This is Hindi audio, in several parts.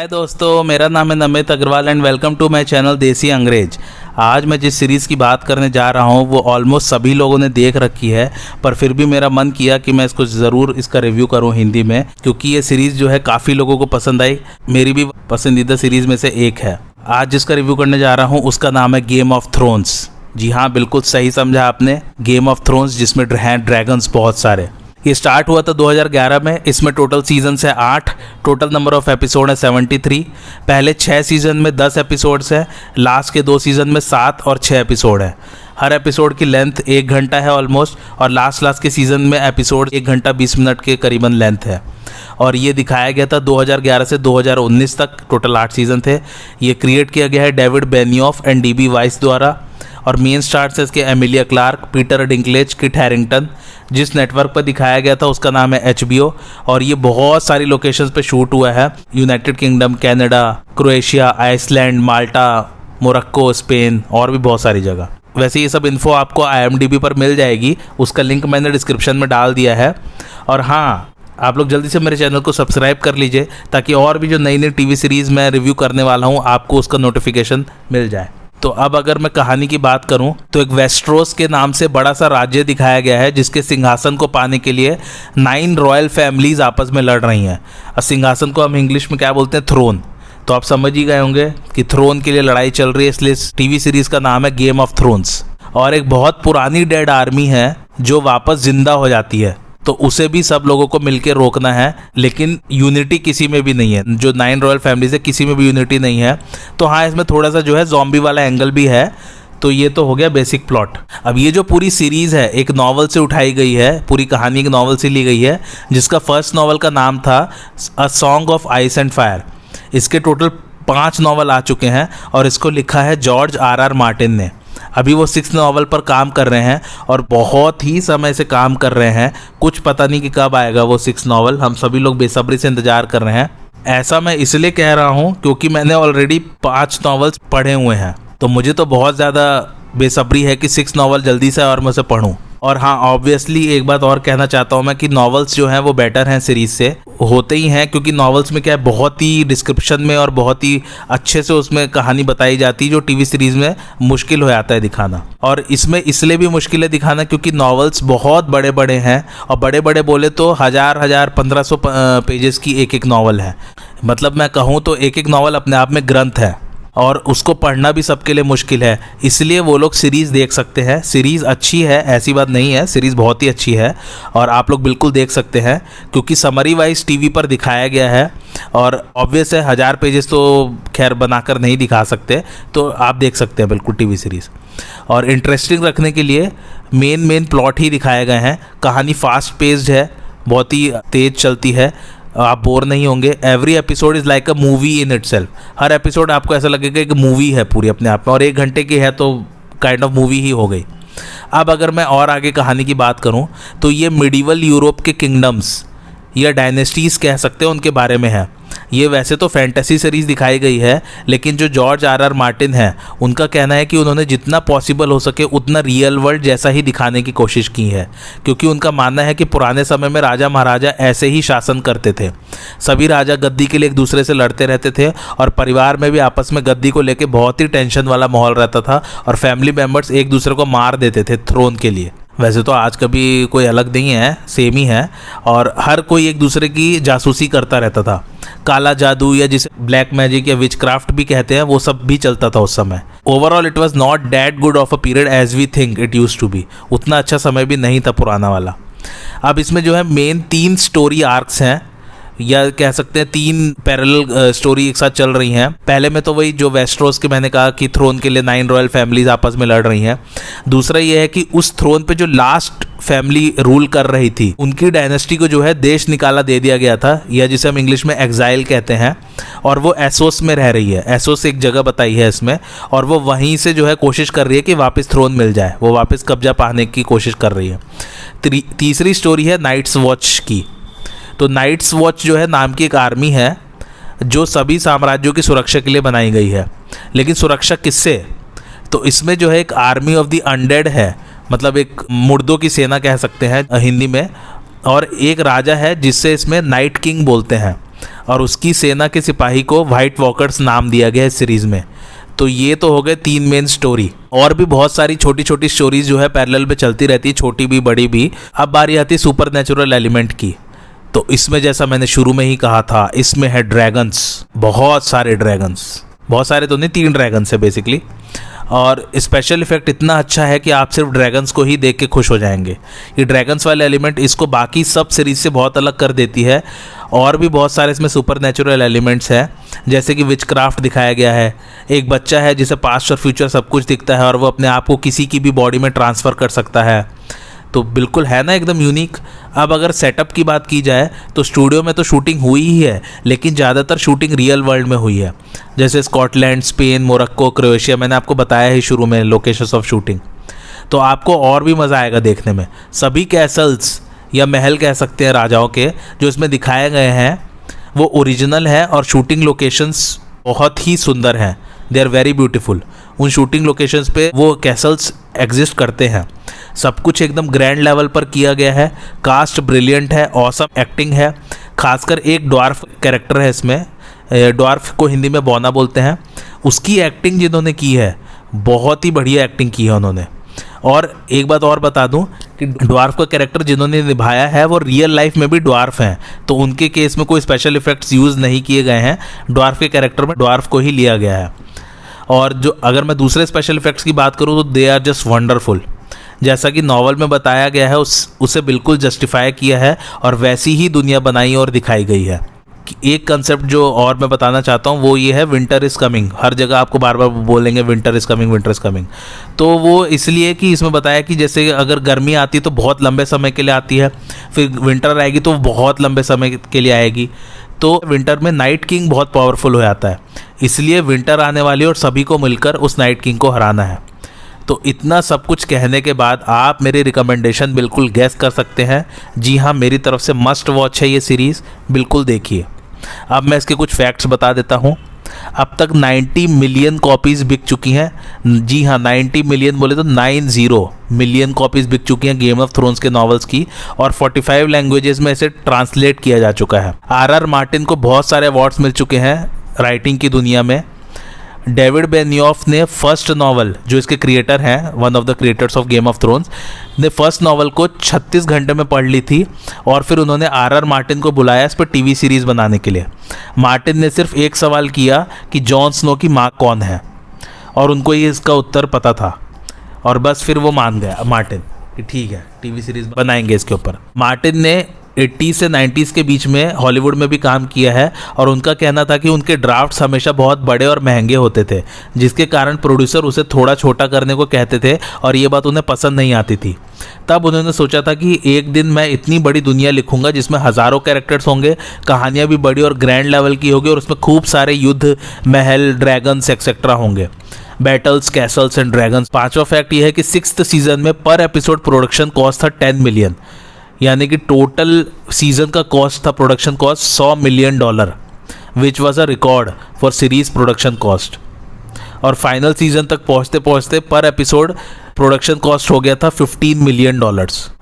हाय दोस्तों, मेरा नाम है Namit Agarwal and welcome to my channel Desi Angrez. आज मैं जिस सीरीज़ की बात करने जा रहा हूँ वो ऑलमोस्ट सभी लोगों ने देख रखी है, पर फिर भी मेरा मन किया कि मैं इसको ज़रूर इसका रिव्यू करूँ हिंदी में, क्योंकि ये सीरीज़ जो है काफ़ी लोगों को पसंद आई। मेरी भी पसंदीदा सीरीज़ में से एक है। आज जिसका रिव्यू करने जा रहा हूँ उसका नाम है गेम ऑफ थ्रोन्स। जी हाँ, बिल्कुल सही समझा आपने, गेम ऑफ थ्रोन्स, जिसमें हैं ड्रैगन्स बहुत सारे। ये स्टार्ट हुआ था 2011 में। इसमें टोटल सीजन्स है 8, टोटल नंबर ऑफ एपिसोड है 73। पहले 6 सीज़न में 10 एपिसोड्स है, लास्ट के 2 सीज़न में 7 और 6 एपिसोड है। हर एपिसोड की लेंथ 1 घंटा है ऑलमोस्ट, और लास्ट के सीज़न में एपिसोड 1 घंटा 20 मिनट के करीबन लेंथ है। और ये दिखाया गया था 2011 से 2019 तक, टोटल 8 सीज़न थे। ये क्रिएट किया गया है David Benioff and dB vice द्वारा, और मेन स्टार्स है इसके Emilia Clarke, Peter Dinklage, Kit Harington. जिस नेटवर्क पर दिखाया गया था उसका नाम है HBO, और ये बहुत सारी लोकेशंस पे शूट हुआ है। United Kingdom, Canada, Croatia, Iceland, Malta, Morocco, Spain और भी बहुत सारी जगह। वैसे ये सब इन्फो आपको IMDb पर मिल जाएगी, उसका लिंक मैंने डिस्क्रिप्शन में डाल दिया है। और हाँ, आप लोग जल्दी से मेरे चैनल को सब्सक्राइब कर लीजिए ताकि और भी जो नई नई TV सीरीज़ मैं रिव्यू करने वाला हूँ आपको उसका नोटिफिकेशन मिल जाए। तो अब अगर मैं कहानी की बात करूं तो एक वेस्ट्रोस के नाम से बड़ा सा राज्य दिखाया गया है, जिसके सिंहासन को पाने के लिए 9 रॉयल फैमिलीज आपस में लड़ रही हैं। और सिंहासन को हम इंग्लिश में क्या बोलते हैं? थ्रोन। तो आप समझ ही गए होंगे कि थ्रोन के लिए लड़ाई चल रही है, इसलिए TV सीरीज़ का नाम है गेम ऑफ थ्रोन्स। और एक बहुत पुरानी डेड आर्मी है जो वापस जिंदा हो जाती है, तो उसे भी सब लोगों को मिलकर रोकना है। लेकिन यूनिटी किसी में भी नहीं है, जो 9 रॉयल फैमिलीज है किसी में भी यूनिटी नहीं है। तो हाँ, इसमें थोड़ा सा जो है ज़ॉम्बी वाला एंगल भी है। तो ये तो हो गया बेसिक प्लॉट। अब ये जो पूरी सीरीज़ है एक नॉवल से उठाई गई है, पूरी कहानी एक नॉवल से ली गई है, जिसका फर्स्ट नॉवल का नाम था a song of ice and fire. इसके टोटल 5 नॉवल आ चुके हैं और इसको लिखा है जॉर्ज R.R. मार्टिन ने। अभी वो 6th नॉवल पर काम कर रहे हैं और बहुत ही समय से काम कर रहे हैं। कुछ पता नहीं कि कब आएगा वो 6th नॉवल, हम सभी लोग बेसब्री से इंतज़ार कर रहे हैं। ऐसा मैं इसलिए कह रहा हूँ क्योंकि मैंने ऑलरेडी 5 नॉवल्स पढ़े हुए हैं, तो मुझे तो बहुत ज़्यादा बेसब्री है कि 6th नॉवल जल्दी से और मैं उसे पढ़ूँ। और हाँ, ऑब्वियसली एक बात और कहना चाहता हूँ मैं कि नॉवेल्स जो हैं वो बेटर हैं सीरीज़ से, होते ही हैं, क्योंकि नॉवेल्स में क्या है, बहुत ही डिस्क्रिप्शन में और बहुत ही अच्छे से उसमें कहानी बताई जाती है, जो TV सीरीज़ में मुश्किल हो जाता है दिखाना। और इसमें इसलिए भी मुश्किल है दिखाना क्योंकि नॉवेल्स बहुत बड़े बड़े हैं, और बड़े बड़े बोले तो 1500 पेजेस की एक नॉवल है। मतलब मैं कहूँ तो एक नॉवल अपने आप में ग्रंथ है, और उसको पढ़ना भी सबके लिए मुश्किल है। इसलिए वो लोग सीरीज़ देख सकते हैं। सीरीज़ अच्छी है, ऐसी बात नहीं है, सीरीज़ बहुत ही अच्छी है और आप लोग बिल्कुल देख सकते हैं, क्योंकि समरी वाइज TV पर दिखाया गया है। और ऑब्वियस है 1000 पेजेस तो खैर बनाकर नहीं दिखा सकते, तो आप देख सकते हैं बिल्कुल TV सीरीज़। और इंटरेस्टिंग रखने के लिए मेन प्लॉट ही दिखाए गए हैं। कहानी फास्ट पेस्ड है, बहुत ही तेज़ चलती है, आप बोर नहीं होंगे। Every episode is like a movie in itself. Her episode आपको ऐसा लगेगा एक मूवी है पूरी अपने आप में, और 1 घंटे की है तो काइंड ऑफ मूवी ही हो गई। अब अगर मैं और आगे कहानी की बात करूं तो ये मिडीवल यूरोप के किंगडम्स या डायनेस्टीज़ कह सकते हैं, उनके बारे में है। ये वैसे तो फैंटेसी सीरीज़ दिखाई गई है, लेकिन जो जॉर्ज R.R. मार्टिन है उनका कहना है कि उन्होंने जितना पॉसिबल हो सके उतना रियल वर्ल्ड जैसा ही दिखाने की कोशिश की है, क्योंकि उनका मानना है कि पुराने समय में राजा महाराजा ऐसे ही शासन करते थे। सभी राजा गद्दी के लिए एक दूसरे से लड़ते रहते थे, और परिवार में भी आपस में गद्दी को लेकर बहुत ही टेंशन वाला माहौल रहता था, और फैमिली मेम्बर्स एक दूसरे को मार देते थे थ्रोन के लिए। वैसे तो आज कभी कोई अलग नहीं है, सेम ही है, और हर कोई एक दूसरे की जासूसी करता रहता था। काला जादू या जिसे ब्लैक मैजिक या विच क्राफ्ट भी कहते हैं, वो सब भी चलता था उस समय। Overall it was not that good of a period as we think it used to be. उतना अच्छा समय भी नहीं था पुराना वाला। अब इसमें जो है मेन 3 स्टोरी आर्क्स हैं, या कह सकते हैं 3 पैरेलल स्टोरी एक साथ चल रही हैं। पहले में तो वही जो वेस्ट्रोस के मैंने कहा कि थ्रोन के लिए 9 रॉयल फैमिलीज आपस में लड़ रही हैं। दूसरा ये है कि उस थ्रोन पे जो लास्ट फैमिली रूल कर रही थी, उनकी डायनेस्टी को जो है देश निकाला दे दिया गया था, या जिसे हम इंग्लिश में एक्साइल कहते हैं, और वो एसोस में रह रही है। एसोस एक जगह बताई है इसमें, और वो वहीं से जो है कोशिश कर रही है कि वापस थ्रोन मिल जाए, वो वापस कब्जा पाने की कोशिश कर रही है। तीसरी स्टोरी है नाइट्स वॉच की। तो नाइट्स वॉच जो है नाम की एक आर्मी है जो सभी साम्राज्यों की सुरक्षा के लिए बनाई गई है। लेकिन सुरक्षा किससे? तो इसमें जो है एक आर्मी ऑफ द अनडेड है, मतलब एक मुर्दों की सेना कह सकते हैं हिंदी में, और एक राजा है जिससे इसमें नाइट किंग बोलते हैं। और उसकी सेना के सिपाही को व्हाइट वॉकर्स नाम दिया गया है इस सीरीज़ में। तो ये तो हो गए 3 मेन स्टोरी, और भी बहुत सारी छोटी छोटी स्टोरीज जो है पैरेलल पे चलती रहती है, छोटी भी बड़ी भी। अब बारी आती है सुपर नेचुरल एलिमेंट की। तो इसमें जैसा मैंने शुरू में ही कहा था, इसमें है ड्रैगन्स, बहुत सारे ड्रैगन्स, बहुत सारे तो नहीं, 3 ड्रैगन्स है बेसिकली। और स्पेशल इफेक्ट इतना अच्छा है कि आप सिर्फ ड्रैगन्स को ही देख के खुश हो जाएंगे। ये ड्रैगन्स वाले एलिमेंट इसको बाकी सब सीरीज से बहुत अलग कर देती है। और भी बहुत सारे इसमें सुपर नेचुरल एलिमेंट्स हैं, जैसे कि विचक्राफ्ट दिखाया गया है। एक बच्चा है जिसे पास्ट और फ्यूचर सब कुछ दिखता है और वो अपने आप को किसी की भी बॉडी में ट्रांसफ़र कर सकता है। तो बिल्कुल है ना एकदम यूनिक। अब अगर सेटअप की बात की जाए तो स्टूडियो में तो शूटिंग हुई ही है, लेकिन ज़्यादातर शूटिंग रियल वर्ल्ड में हुई है, जैसे स्कॉटलैंड, स्पेन, मोरक्को, क्रोएशिया। मैंने आपको बताया ही शुरू में लोकेशंस ऑफ शूटिंग। तो आपको और भी मज़ा आएगा देखने में। सभी कैसल्स या महल कह सकते हैं राजाओं के जो इसमें दिखाए गए हैं वो ओरिजिनल है, और शूटिंग लोकेशंस बहुत ही सुंदर हैं। They are very beautiful. उन शूटिंग लोकेशंस पे वो कैसल्स एग्जिस्ट करते हैं। सब कुछ एकदम ग्रैंड लेवल पर किया गया है। कास्ट ब्रिलियंट है, ऑसम एक्टिंग है। खासकर एक ड्वार्फ कैरेक्टर है इसमें, ड्वार्फ को हिंदी में बौना बोलते हैं। उसकी एक्टिंग जिन्होंने की है, बहुत ही बढ़िया एक्टिंग की है उन्होंने। और एक बात और बता दूं कि ड्वार्फ का कैरेक्टर जिन्होंने निभाया है वो रियल लाइफ में भी ड्वार्फ हैं, तो उनके केस में कोई स्पेशल इफेक्ट्स यूज़ नहीं किए गए हैं। ड्वार्फ के कैरेक्टर में ड्वार्फ को ही लिया गया है। और जो अगर मैं दूसरे स्पेशल इफेक्ट्स की बात करूं तो दे आर जस्ट वंडरफुल। जैसा कि नॉवल में बताया गया है उसे बिल्कुल जस्टिफाई किया है और वैसी ही दुनिया बनाई और दिखाई गई है। एक कंसेप्ट जो और मैं बताना चाहता हूँ वो ये है, विंटर इज़ कमिंग। हर जगह आपको बार बार बोलेंगे winter is coming, winter is coming. तो वो इसलिए कि इसमें बताया कि जैसे अगर गर्मी आती है तो बहुत लंबे समय के लिए आती है, फिर विंटर आएगी तो बहुत लंबे समय के लिए आएगी। तो विंटर में नाइट किंग बहुत पावरफुल हो जाता है, इसलिए विंटर आने वाली और सभी को मिलकर उस नाइट किंग को हराना है। तो इतना सब कुछ कहने के बाद आप मेरी रिकमेंडेशन बिल्कुल गैस कर सकते हैं। जी हाँ, मेरी तरफ से मस्ट वॉच है ये सीरीज़, बिल्कुल देखिए। अब मैं इसके कुछ फैक्ट्स बता देता हूँ। अब तक 90 मिलियन कॉपीज़ बिक चुकी हैं। जी हाँ, 90 मिलियन बोले तो 90 मिलियन कॉपीज़ बिक चुकी हैं गेम ऑफ थ्रोन्स के नॉवेल्स की, और 45 लैंग्वेजेस में इसे ट्रांसलेट किया जा चुका है। आर मार्टिन को बहुत सारे अवार्ड्स मिल चुके हैं राइटिंग की दुनिया में। डेविड बेनियोफ ने फर्स्ट नॉवल, जो इसके क्रिएटर हैं, one of the creators of game of thrones, ने फर्स्ट नॉवल को 36 घंटे में पढ़ ली थी, और फिर उन्होंने आर मार्टिन को बुलाया इस पर टीवी सीरीज़ बनाने के लिए। मार्टिन ने सिर्फ एक सवाल किया कि जॉन स्नो की माँ कौन है, और उनको ये इसका उत्तर पता था, और बस फिर वो मान गया मार्टिन कि ठीक है टीवी सीरीज़ बनाएंगे इसके ऊपर। मार्टिन ने 80 से 90s के बीच में हॉलीवुड में भी काम किया है, और उनका कहना था कि उनके ड्राफ्ट्स हमेशा बहुत बड़े और महंगे होते थे, जिसके कारण प्रोड्यूसर उसे थोड़ा छोटा करने को कहते थे, और ये बात उन्हें पसंद नहीं आती थी। तब उन्होंने सोचा था कि एक दिन मैं इतनी बड़ी दुनिया लिखूंगा जिसमें हज़ारों कैरेक्टर्स होंगे, कहानियाँ भी बड़ी और ग्रैंड लेवल की होगी, और उसमें खूब सारे युद्ध, महल, ड्रैगन्स एक्सेट्रा होंगे, बैटल्स, कैसल्स एंड ड्रैगन्स। पांचवा फैक्ट ये है कि 6th सीजन में पर एपिसोड प्रोडक्शन कॉस्ट था 10 मिलियन, यानी कि टोटल सीजन का कॉस्ट था, production cost $100 million, which was a record for series production cost. और फाइनल सीजन तक पहुंचते पहुंचते पर एपिसोड प्रोडक्शन कॉस्ट हो गया था $15 मिलियन।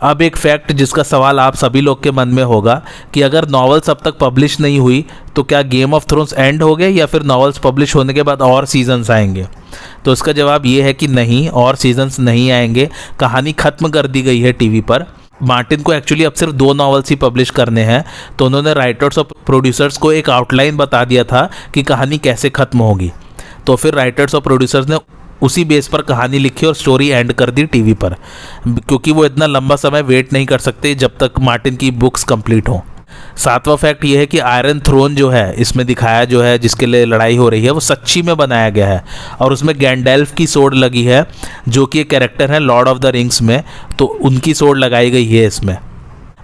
अब एक फैक्ट जिसका सवाल आप सभी लोग के मन में होगा कि अगर नॉवेल्स अब तक पब्लिश नहीं हुई तो क्या गेम ऑफ थ्रोन्स एंड हो गए, या फिर नॉवेल्स पब्लिश होने के बाद और सीजन्स आएंगे? तो इसका जवाब ये है कि नहीं, और सीजन्स नहीं आएंगे। कहानी ख़त्म कर दी गई है टीवी पर। मार्टिन को एक्चुअली अब सिर्फ 2 नॉवेल्स ही पब्लिश करने हैं, तो उन्होंने राइटर्स और प्रोड्यूसर्स को एक आउटलाइन बता दिया था कि कहानी कैसे ख़त्म होगी। तो फिर राइटर्स और प्रोड्यूसर्स ने उसी बेस पर कहानी लिखी और स्टोरी एंड कर दी टीवी पर, क्योंकि वो इतना लंबा समय वेट नहीं कर सकते जब तक मार्टिन की बुक्स कंप्लीट हों। 7वां फैक्ट ये है कि आयरन थ्रोन जो है इसमें दिखाया, जो है जिसके लिए लड़ाई हो रही है, वो सच्ची में बनाया गया है, और उसमें गैंडेल्फ की सोर्ड लगी है, जो कि एक कैरेक्टर है लॉर्ड ऑफ द रिंग्स में, तो उनकी सोर्ड लगाई गई है इसमें।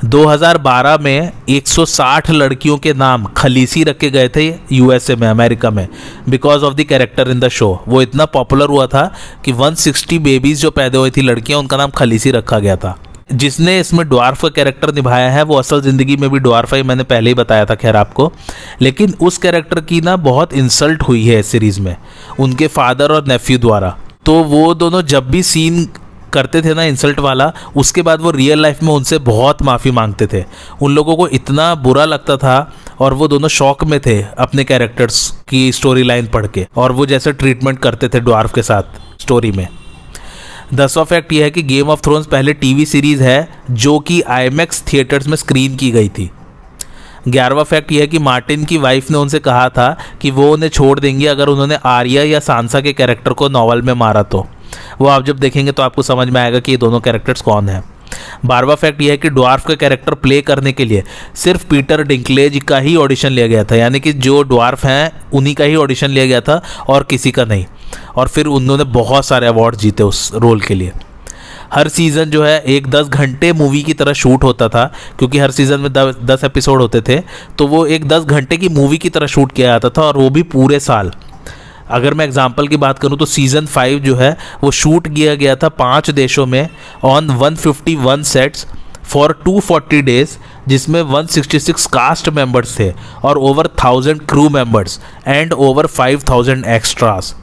2012 में 160 लड़कियों के नाम खलीसी रखे गए थे यूएसए में, अमेरिका में, because of the character in the show. वो इतना पॉपुलर हुआ था कि 160 बेबीज़ जो पैदा हुई थी लड़कियां, उनका नाम खलीसी रखा गया था। जिसने इसमें ड्वार्फ का कैरेक्टर निभाया है वो असल ज़िंदगी में भी ड्वार्फ है, मैंने पहले ही बताया था खैर आपको, लेकिन उस कैरेक्टर की ना बहुत इंसल्ट हुई है इस सीरीज़ में उनके फादर और नेफ्यू द्वारा। तो वो दोनों जब भी सीन करते थे ना इंसल्ट वाला, उसके बाद वो रियल लाइफ में उनसे बहुत माफ़ी मांगते थे। उन लोगों को इतना बुरा लगता था और वो दोनों शॉक में थे अपने कैरेक्टर्स की स्टोरी लाइन पढ़ के, और वो जैसे ट्रीटमेंट करते थे ड्वार्फ के साथ स्टोरी में। 10वां फैक्ट ये है कि गेम ऑफ थ्रोन्स पहले टीवी सीरीज़ है जो कि आईमैक्स थिएटर्स में स्क्रीन की गई थी। 11वां फैक्ट ये है कि मार्टिन की वाइफ ने उनसे कहा था कि वो उन्हें छोड़ देंगी अगर उन्होंने आर्या या सांसा के कैरेक्टर को नॉवल में मारा तो। वो आप जब देखेंगे तो आपको समझ में आएगा कि ये दोनों कैरेक्टर्स कौन हैं। 12वां फैक्ट ये है कि ड्वार्फ का कैरेक्टर प्ले करने के लिए सिर्फ पीटर डिंकलेज का ही ऑडिशन लिया गया था, यानी कि जो ड्वार्फ हैं उन्हीं का ही ऑडिशन लिया गया था और किसी का नहीं। और फिर उन्होंने बहुत सारे अवार्ड जीते उस रोल के लिए। हर सीज़न जो है एक 10 घंटे मूवी की तरह शूट होता था, क्योंकि हर सीज़न में 10 एपिसोड होते थे, तो वो एक 10 घंटे की मूवी की तरह शूट किया जाता था, और वो भी पूरे साल। अगर मैं एग्जांपल की बात करूं तो सीज़न 5 जो है वो शूट किया गया था 5 देशों में ऑन 151 सेट्स फॉर 240 डेज, जिसमें 166 कास्ट मेंबर्स थे और over 1000 crew members and over 5000 extras.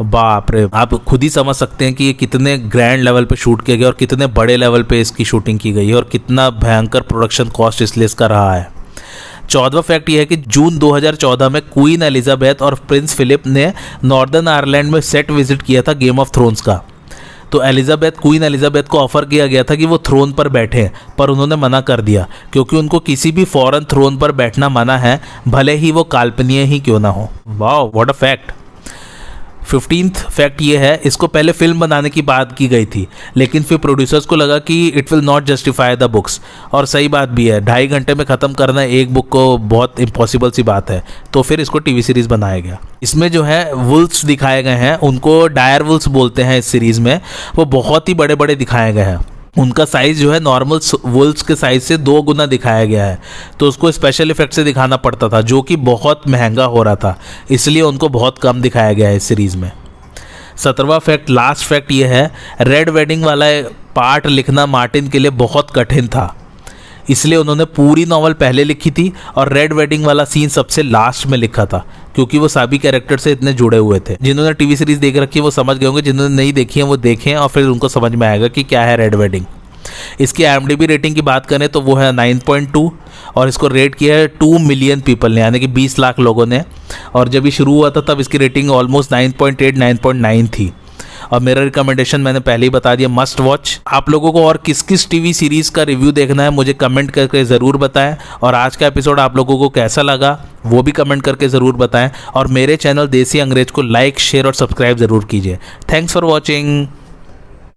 बाप रे, आप खुद ही समझ सकते हैं कि ये कितने ग्रैंड लेवल पे शूट किया गया और कितने बड़े लेवल पे इसकी शूटिंग की गई है और कितना भयंकर प्रोडक्शन कॉस्ट इसलिए इसका रहा है। 14वां फैक्ट ये है कि जून 2014 में क्वीन एलिजाबेथ और प्रिंस फिलिप ने नॉर्दर्न आयरलैंड में सेट विजिट किया था गेम ऑफ थ्रोन्स का। तो क्वीन एलिजाबेथ को ऑफर किया गया था कि वो थ्रोन पर बैठें, पर उन्होंने मना कर दिया क्योंकि उनको किसी भी फॉरेन थ्रोन पर बैठना मना है, भले ही वो काल्पनीय ही क्यों ना हो। Wow, what a fact. 15th fact ये है, इसको पहले फिल्म बनाने की बात की गई थी, लेकिन फिर प्रोड्यूसर्स को लगा कि it will not justify the books, और सही बात भी है, 2.5 घंटे में ख़त्म करना एक बुक को बहुत इम्पॉसिबल सी बात है, तो फिर इसको टीवी सीरीज़ बनाया गया। इसमें जो है वुल्फ्स दिखाए गए हैं, उनको डायर वुल्फ्स बोलते हैं इस सीरीज़ में, वो बहुत ही बड़े बड़े दिखाए गए हैं। उनका साइज़ जो है नॉर्मल वुल्फ्स के साइज़ से 2 गुना दिखाया गया है, तो उसको स्पेशल इफेक्ट से दिखाना पड़ता था जो कि बहुत महंगा हो रहा था, इसलिए उनको बहुत कम दिखाया गया है इस सीरीज़ में। 17वां फैक्ट, लास्ट फैक्ट ये है, रेड वेडिंग वाला पार्ट लिखना मार्टिन के लिए बहुत कठिन था, इसलिए उन्होंने पूरी नॉवल पहले लिखी थी और रेड वेडिंग वाला सीन सबसे लास्ट में लिखा था, क्योंकि वो सभी कैरेक्टर से इतने जुड़े हुए थे। जिन्होंने टीवी सीरीज़ देख रखी है वो समझ गए होंगे, जिन्होंने नहीं देखी है वो देखें और फिर उनको समझ में आएगा कि क्या है रेड वेडिंग। इसकी IMDb रेटिंग की बात करें तो वो है 9.2 और इसको रेट किया है 2 मिलियन पीपल ने, यानी कि 20 लाख लोगों ने, और जब ये शुरू हुआ था तब इसकी रेटिंग ऑलमोस्ट 9.8 9.9 थी। और मेरा रिकमेंडेशन मैंने पहले ही बता दिया, मस्ट वॉच। आप लोगों को और किस किस टीवी सीरीज़ का रिव्यू देखना है मुझे कमेंट करके ज़रूर बताएं, और आज का एपिसोड आप लोगों को कैसा लगा वो भी कमेंट करके ज़रूर बताएं, और मेरे चैनल देसी अंग्रेज को लाइक, शेयर और सब्सक्राइब ज़रूर कीजिए। Thanks for watching.